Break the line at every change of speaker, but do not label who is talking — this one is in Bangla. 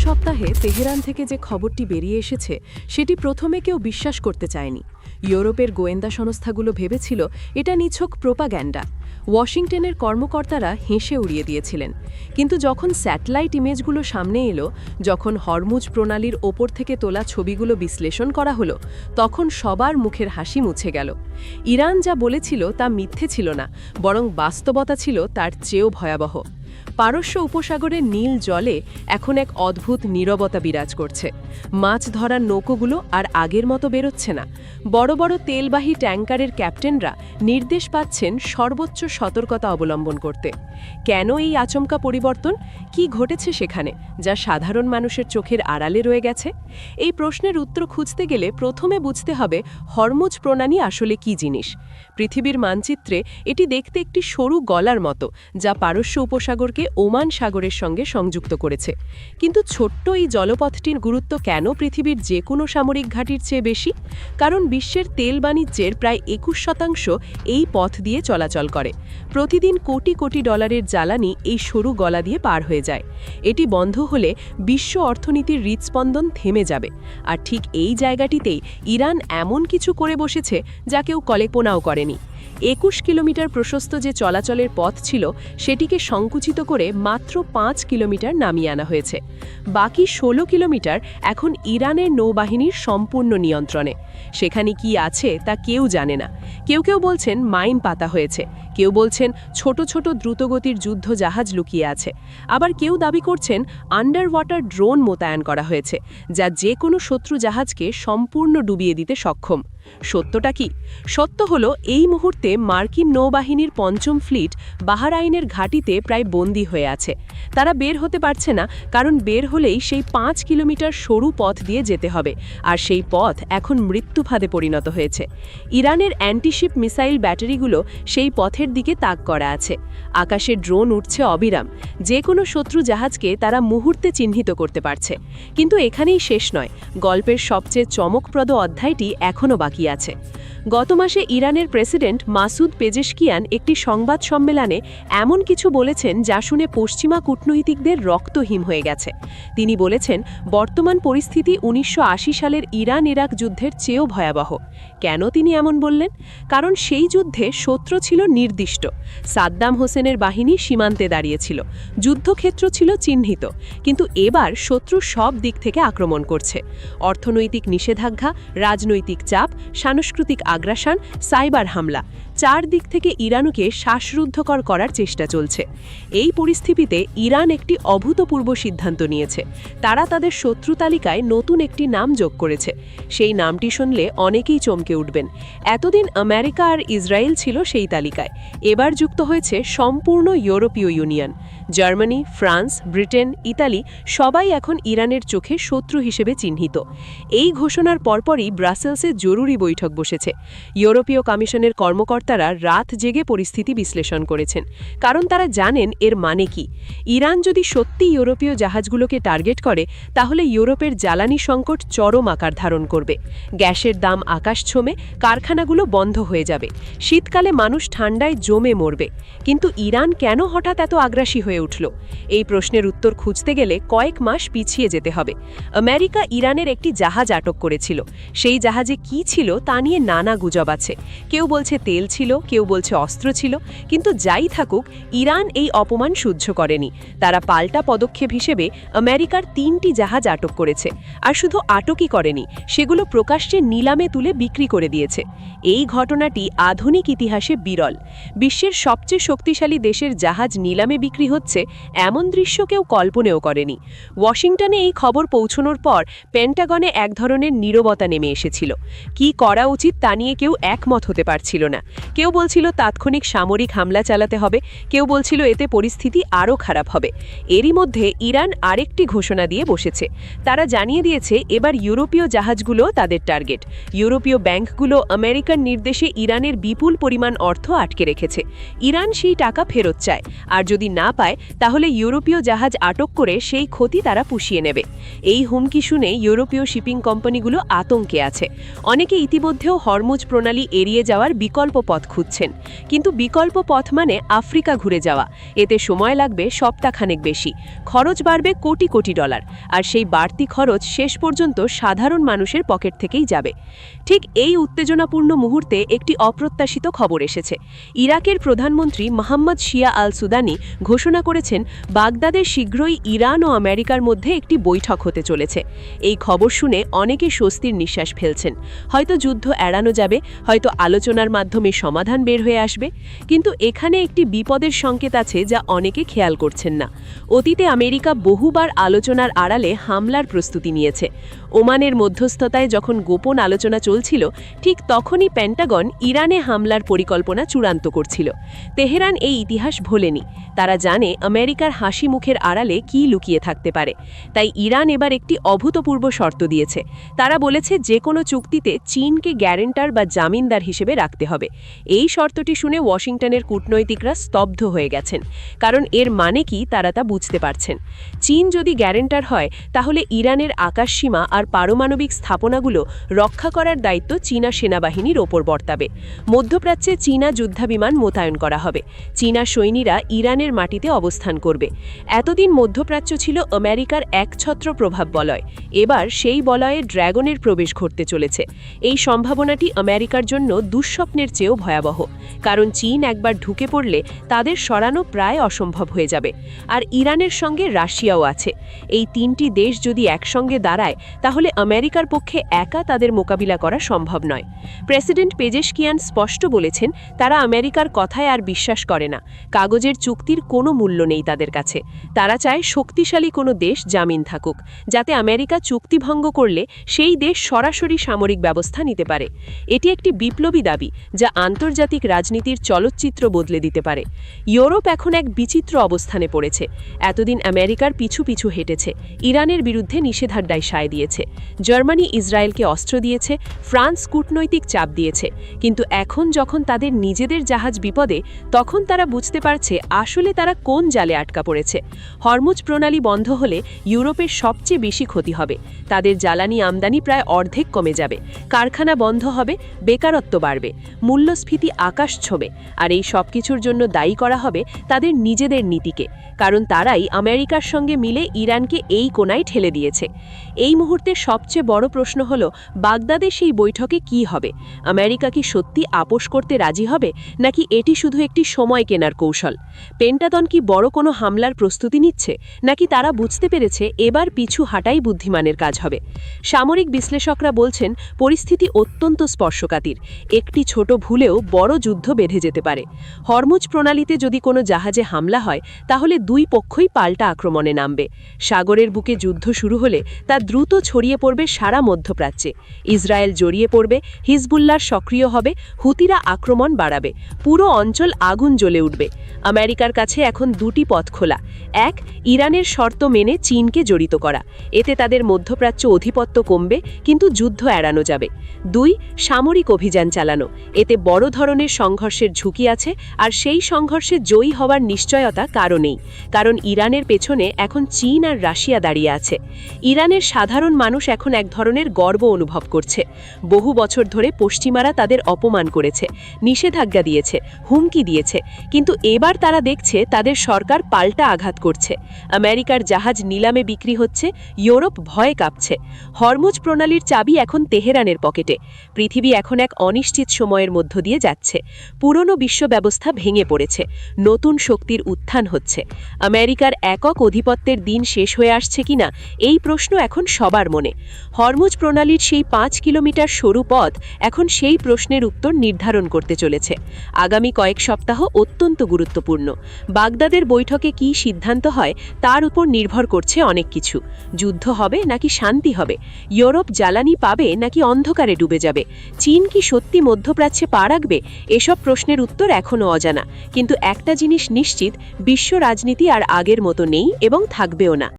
সপ্তাহে তেহরান থেকে যে খবরটি বেরিয়ে এসেছে সেটি প্রথমে কেউ বিশ্বাস করতে চায়নি। ইউরোপের গোয়েন্দা সংস্থাগুলো ভেবেছিল এটা নিছক প্রোপাগ্যান্ডা। ওয়াশিংটনের কর্মকর্তারা হেসে উড়িয়ে দিয়েছিলেন। কিন্তু যখন স্যাটেলাইট ইমেজগুলো সামনে এলো, যখন হরমুজ প্রণালীর ওপর থেকে তোলা ছবিগুলো বিশ্লেষণ করা হলো, তখন সবার মুখের হাসি মুছে গেল। ইরান যা বলেছিল তা মিথ্যে ছিল না, বরং বাস্তবতা ছিল তার চেয়েও ভয়াবহ। পারস্য উপসাগরের নীল জলে এখন এক অদ্ভুত নীরবতা বিরাজ করছে। মাছ ধরার নৌকোগুলো আর আগের মতো বেরোচ্ছে না। বড় বড় তেলবাহী ট্যাঙ্কারের ক্যাপ্টেনরা নির্দেশ পাচ্ছেন সর্বোচ্চ সতর্কতা অবলম্বন করতে। কেন এই আচমকা পরিবর্তন? কি ঘটেছে সেখানে, যা সাধারণ মানুষের চোখের আড়ালে রয়ে গেছে? এই প্রশ্নের উত্তর খুঁজতে গেলে প্রথমে বুঝতে হবে হরমুজ প্রণালী আসলে কি জিনিস। পৃথিবীর মানচিত্রে এটি দেখতে একটি সরু গলার মতো, যা পারস্য উপসাগরকে ওমান সাগরের সঙ্গে সংযুক্ত করেছে। কিন্তু ছোট্ট এই জলপথটির গুরুত্ব কেন পৃথিবীর যে কোনো সামরিক ঘাঁটির চেয়ে বেশি? কারণ বিশ্বের তেল বাণিজ্যের প্রায় 21% এই পথ দিয়ে চলাচল করে। প্রতিদিন কোটি কোটি ডলারের জ্বালানি এই সরু গলা দিয়ে পার হয়ে যায়। এটি বন্ধ হলে বিশ্ব অর্থনীতির হৃৎস্পন্দন থেমে যাবে। আর ঠিক এই জায়গাটিতেই ইরান এমন কিছু করে বসেছে যা কেউ কল্পনাও করেনি। 21 কিলোমিটার প্রশস্ত যে চলাচলের পথ ছিল, সেটিকে সংকুচিত করে মাত্র 5 কিলোমিটার নামিয়ে আনা হয়েছে। বাকি 16 কিলোমিটার এখন ইরানের নৌবাহিনীর সম্পূর্ণ নিয়ন্ত্রণে। সেখানে কি আছে তা কেউ জানে না। কেউ কেউ বলছেন মাইন পাতা হয়েছে, কেউ বলছেন ছোট ছোট দ্রুতগতির যুদ্ধ জাহাজ লুকিয়ে আছে, আবার কেউ দাবি করছেন আন্ডার ওয়াটার ড্রোন মোতায়েন করা হয়েছে, যা যে কোনো শত্রু জাহাজকে সম্পূর্ণ ডুবিয়ে দিতে সক্ষম। সত্যটা কি? সত্য হলো এই মুহূর্তে মার্কিন নৌবাহিনীর 5ম ফ্লিট বাহরাইনের ঘাঁটিতে প্রায় বন্দী হয়ে আছে। তারা বের হতে পারছে না, কারণ বের হলেই সেই 5 কিলোমিটার সরু পথ দিয়ে যেতে হবে, আর সেই পথ এখন মৃত্যুফাঁদে পরিণত হয়েছে। ইরানের অ্যান্টিশিপ মিসাইল ব্যাটারিগুলো সেই পথের দিকে তাক করা আছে। আকাশে ড্রোন উঠছে অবিরাম। যে কোনো শত্রু জাহাজকে তারা মুহূর্তে চিহ্নিত করতে পারছে। কিন্তু এখানেই শেষ নয়। গল্পের সবচেয়ে চমকপ্রদ অধ্যায়টি এখনও বাকি আছে। গত মাসে ইরানের প্রেসিডেন্ট মাসুদ পেজেশকিয়ান একটি সংবাদ সম্মেলনে এমন কিছু বলেছেন যা শুনে পশ্চিমা কূটনৈতিকদের রক্ত হিম হয়ে গেছে। তিনি বলেছেন, বর্তমান পরিস্থিতি 1980 সালের ইরান ইরাক যুদ্ধের চেয়েও ভয়াবহ। কেন তিনি এমন বললেন? কারণ সেই যুদ্ধে শত্রু ছিল নির্দিষ্ট। সাদ্দাম হোসেনের বাহিনী সীমান্তে দাঁড়িয়েছিল, যুদ্ধক্ষেত্র ছিল চিহ্নিত। কিন্তু এবার শত্রু সব দিক থেকে আক্রমণ করছে। অর্থনৈতিক নিষেধাজ্ঞা, রাজনৈতিক চাপ, সাংস্কৃতিক আগ্রাসন, সাইবার হামলা, 4 দিক থেকে ইরানকে শ্বাসরুদ্ধকর করার চেষ্টা চলছে। এই পরিস্থিতিতে ইরান একটি অভূতপূর্ব সিদ্ধান্ত নিয়েছে। তারা তাদের শত্রু তালিকায় নতুন একটি নাম যোগ করেছে। সেই নামটি শুনলে অনেকেই চমকে উঠবেন। এতদিন আমেরিকা আর ইসরায়েল ছিল সেই তালিকায়। এবার যুক্ত হয়েছে সম্পূর্ণ ইউরোপীয় union. Germany, France, Britain, Italy সবাই এখন ইরানের চোখে শত্রু হিসেবে চিহ্নিত। এই ঘোষণার পরপরই ব্রাসেলসে জরুরি বৈঠক বসেছে। ইউরোপীয় কমিশনের কর্মকর্তারা রাত জেগে পরিস্থিতি বিশ্লেষণ করেছেন, কারণ তারা জানেন এর মানে কি। ইরান যদি সত্যি ইউরোপীয় জাহাজগুলোকে টার্গেট করে, তাহলে ইউরোপের জ্বালানি সংকট চরম আকার ধারণ করবে। গ্যাসের দাম আকাশ ছোঁবে, কারখানাগুলো বন্ধ হয়ে যাবে, শীতকালে মানুষ ঠান্ডায় জমে মরবে। কিন্তু ইরান কেন হঠাৎ এত আগ্রাসী হয়ে উঠল? এই প্রশ্নের উত্তর খুঁজতে গেলে কয়েক মাস পিছিয়ে যেতে হবে। আমেরিকা ইরানের একটি জাহাজ আটক করেছিল। সেই জাহাজে কি ছিল তা নিয়ে নানা গুজব আছে। কেউ বলছে তেল ছিল, কেউ বলছে অস্ত্র ছিল। কিন্তু যাই থাকুক, ইরান এই অপমান সহ্য করেনি। তারা পাল্টা পদক্ষেপ হিসেবে আমেরিকার 3টি জাহাজ আটক করেছে। আর শুধু আটকই করেনি, সেগুলো প্রকাশ্যে নিলামে তুলে বিক্রি করে দিয়েছে। এই ঘটনাটি আধুনিক ইতিহাসে বিরল। বিশ্বের সবচেয়ে শক্তিশালী দেশের জাহাজ নিলামে বিক্রি হচ্ছে, এমন দৃশ্য কেউ কল্পনাও করেনি। ওয়াশিংটনে এই খবর পৌঁছানোর পর পেন্টাগনে এক ধরনের নীরবতা নেমে এসেছিল। কি করা উচিত তা নিয়ে কেউ একমত হতে পারছিল না। কেউ বলছিল তাৎক্ষণিক সামরিক হামলা চালাতে হবে, কেউ বলছিল এতে পরিস্থিতি আরও খারাপ হবে। এরই মধ্যে ইরান আরেকটি ঘোষণা দিয়ে বসেছে। তারা জানিয়ে দিয়েছে এবার ইউরোপীয় জাহাজগুলো তাদের টার্গেট। ইউরোপীয় ব্যাংকগুলো আমেরিকার নির্দেশে ইরানের বিপুল পরিমাণ অর্থ আটকে রেখেছে। ইরান সেই টাকা ফেরত চায়, আর যদি না পায় তাহলে ইউরোপীয় জাহাজ আটক করে সেই ক্ষতি তারা পুষিয়ে নেবে। এই হুমকি শুনে ইউরোপীয় শিপিং কোম্পানিগুলো আতঙ্কে আছে। অনেকে ইতিমধ্যেও হরমুজ প্রণালী এড়িয়ে যাওয়ার বিকল্প পথ পথ খুঁজছেন, কিন্তু বিকল্প পথ মানে আফ্রিকা ঘুরে যাওয়া। এতে সময় লাগবে সপ্তাহখানেক বেশি, খরচ বাড়বে কোটি কোটি ডলার, আর সেই বাড়তি খরচ শেষ পর্যন্ত সাধারণ মানুষের পকেট থেকেই যাবে। ঠিক এই উত্তেজনাপূর্ণ মুহূর্তে একটি অপ্রত্যাশিত খবর এসেছে। ইরাকের প্রধানমন্ত্রী মোহাম্মদ শিয়া আল সুদানি ঘোষণা করেছেন বাগদাদে শীঘ্রই ইরান ও আমেরিকার মধ্যে একটি বৈঠক হতে চলেছে। এই খবর শুনে অনেকে স্বস্তির নিঃশ্বাস ফেলছেন। হয়তো যুদ্ধ এড়ানো যাবে, হয়তো আলোচনার মাধ্যমে সমাধান বের হয়ে আসবে। কিন্তু এখানে একটি বিপদের সংকেত আছে যা অনেকে খেয়াল করছেন না। অতীতে আমেরিকা বহুবার আলোচনার আড়ালে হামলার প্রস্তুতি নিয়েছে। ওমানের মধ্যস্থতায় যখন গোপন আলোচনা চলছিল, ঠিক তখনই পেন্টাগন ইরানে হামলার পরিকল্পনা চূড়ান্ত করছিল। তেহরান এই ইতিহাস ভোলেনি। তারা জানে আমেরিকার হাসি মুখের আড়ালে কী লুকিয়ে থাকতে পারে। তাই ইরান এবার একটি অভূতপূর্ব শর্ত দিয়েছে। তারা বলেছে যে কোনো চুক্তিতে চীনকে গ্যারেন্টার বা জামিনদার হিসেবে রাখতে হবে। এই শর্তটি শুনে ওয়াশিংটনের কূটনৈতিকরা স্তব্ধ হয়ে গেছেন, কারণ এর মানে কি তারা তা বুঝতে পারছেন। চীন যদি গ্যারেন্টার হয়, তাহলে ইরানের আকাশসীমা আর পারমাণবিক স্থাপনাগুলো রক্ষা করার দায়িত্ব চীনা সেনাবাহিনীর ওপর বর্তাবে। মধ্যপ্রাচ্যে চীনা যুদ্ধবিমান মোতায়েন করা হবে। চীনা সৈন্যরা ইরানের মাটিতে অবস্থান করবে। এতদিন মধ্যপ্রাচ্য ছিল আমেরিকার একছত্র প্রভাব বলয়। এবার সেই বলয়ে ড্র্যাগনের প্রবেশ ঘটতে চলেছে। এই সম্ভাবনাটি আমেরিকার জন্য দুঃস্বপ্নের চেয়েও ভয়াবহ, কারণ চীন একবার ঢুকে পড়লে তাদের সরানো প্রায় অসম্ভব হয়ে যাবে। আর ইরানের সঙ্গে রাশিয়াও আছে। এই তিনটি দেশ যদি একসঙ্গে দাঁড়ায়, তাহলে আমেরিকার পক্ষে একা তাদের মোকাবিলা করা সম্ভব নয়। প্রেসিডেন্ট পেজেশকিয়ান স্পষ্ট বলেছেন, তারা আমেরিকার কথায় আর বিশ্বাস করে না। কাগজের চুক্তির কোনো মূল্য নেই তাদের কাছে। তারা চায় শক্তিশালী কোনো দেশ জামিন থাকুক, যাতে আমেরিকা চুক্তি ভঙ্গ করলে সেই দেশ সরাসরি সামরিক ব্যবস্থা নিতে পারে। এটি একটি বিপ্লবী দাবি, যা আন্তর্জাতিক রাজনীতির চলচ্চিত্র বদলে দিতে পারে। ইউরোপ এখন এক বিচিত্র অবস্থানে পড়েছে। এতদিন আমেরিকার পিছু পিছু হেঁটেছে, ইরানের বিরুদ্ধে নিষেধাজ্ঞায় সায় দিয়েছে। জার্মানি ইসরায়েলকে অস্ত্র দিয়েছে, ফ্রান্স কূটনৈতিক চাপ দিয়েছে। কিন্তু এখন যখন তাদের নিজেদের জাহাজ বিপদে, তখন তারা বুঝতে পারছে আসলে তারা কোন জালে আটকা পড়েছে। হরমুজ প্রণালী বন্ধ হলে ইউরোপের সবচেয়ে বেশি ক্ষতি হবে। তাদের জ্বালানি আমদানি প্রায় অর্ধেক কমে যাবে, কারখানা বন্ধ হবে, বেকারত্ব বাড়বে, মূল্যস্ফীতি আকাশ ছোঁবে। আর এই সব কিছুর জন্য দায়ী করা হবে তাদের নিজেদের নীতিকে, কারণ তারাই আমেরিকার সঙ্গে মিলে ইরানকে এই কোণায় ঠেলে দিয়েছে। এই মুহূর্তে সবচেয়ে বড় প্রশ্ন হল, বাগদাদে সেই বৈঠকে কি হবে? আমেরিকা কি সত্যি আপোষ করতে রাজি হবে, নাকি এটি শুধু একটি সময় কেনার কৌশল? পেন্টাগন কি বড় কোনো হামলার প্রস্তুতি নিচ্ছে, নাকি তারা বুঝতে পেরেছে এবার পিছু হাঁটাই বুদ্ধিমানের কাজ হবে? সামরিক বিশ্লেষকরা বলছেন পরিস্থিতি অত্যন্ত স্পর্শকাতর। একটি ছোট ভুলেও বড় যুদ্ধ বেঁধে যেতে পারে। হরমুজ প্রণালীতে যদি কোনো জাহাজে হামলা হয়, তাহলে দুই পক্ষই পাল্টা আক্রমণে নামবে। সাগরের বুকে যুদ্ধ শুরু হলে তা দ্রুত ছড়িয়ে পড়বে সারা মধ্যপ্রাচ্যে। ইসরায়েল জড়িয়ে পড়বে, হিজবুল্লাহ সক্রিয় হবে, হুতিরা আক্রমণ বাড়াবে, পুরো অঞ্চল আগুন জ্বলে উঠবে। আমেরিকার কাছে এখন দুটি পথ খোলা। এক, ইরানের শর্ত মেনে চীনকে জড়িত করা। এতে তাদের মধ্যপ্রাচ্য আধিপত্য কমবে, কিন্তু যুদ্ধ এড়ানো যাবে। দুই, সামরিক অভিযান চালানো। এতে বড় ধরনের সংঘর্ষের ঝুঁকি আছে, আর সেই সংঘর্ষে জয়ী হওয়ার নিশ্চয়তা কারও নেই, কারণ ইরানের পেছনে এখন চীন আর রাশিয়া দাঁড়িয়ে আছে। ইরানের সাধারণ মানুষ এখন এক ধরনের গর্ব অনুভব করছে। বহু বছর ধরে পশ্চিমারা তাদের অপমান করেছে, নিষেধাজ্ঞা দিয়েছে, হুমকি দিয়েছে, কিন্তু এবার তারা দেখছে তাদের সরকার পাল্টা আঘাত করছে। আমেরিকার জাহাজ নিলামে বিক্রি হচ্ছে, ইউরোপ ভয়ে কাঁপছে। হরমুজ প্রণালীর চাবি এখন তেহরানের পকেটে। পৃথিবী এখন এক অনিশ্চিত সময়ের মধ্য দিয়ে যাচ্ছে। পুরনো বিশ্ব ব্যবস্থা ভেঙে পড়েছে, নতুন শক্তির উত্থান হচ্ছে। আমেরিকার একক অধিপত্যের দিন শেষ হয়ে আসছে কিনা, এই প্রশ্ন এখন সবার মনে। হরমুজ প্রণালীর সেই 5 কিলোমিটার সরু পথ এখন সেই প্রশ্নের উত্তর নির্ধারণ করতে চলেছে। আগামী কয়েক সপ্তাহ অত্যন্ত গুরুত্বপূর্ণ। বাগদাদের বৈঠকে কী সিদ্ধান্ত হয় তার উপর নির্ভর করছে অনেক কিছু। যুদ্ধ হবে নাকি শান্তি হবে? ইউরোপ জ্বালানি পাবে নাকি অন্ধকারে ডুবে যাবে? চীন কি সত্যি মধ্যপ্রাচ্যে পা রাখবে? এসব প্রশ্নের উত্তর এখনও অজানা, কিন্তু একটা জিনিস নিশ্চিত, বিশ্ব রাজনীতি আর আগের মতো নেই এবং থাকবেও না।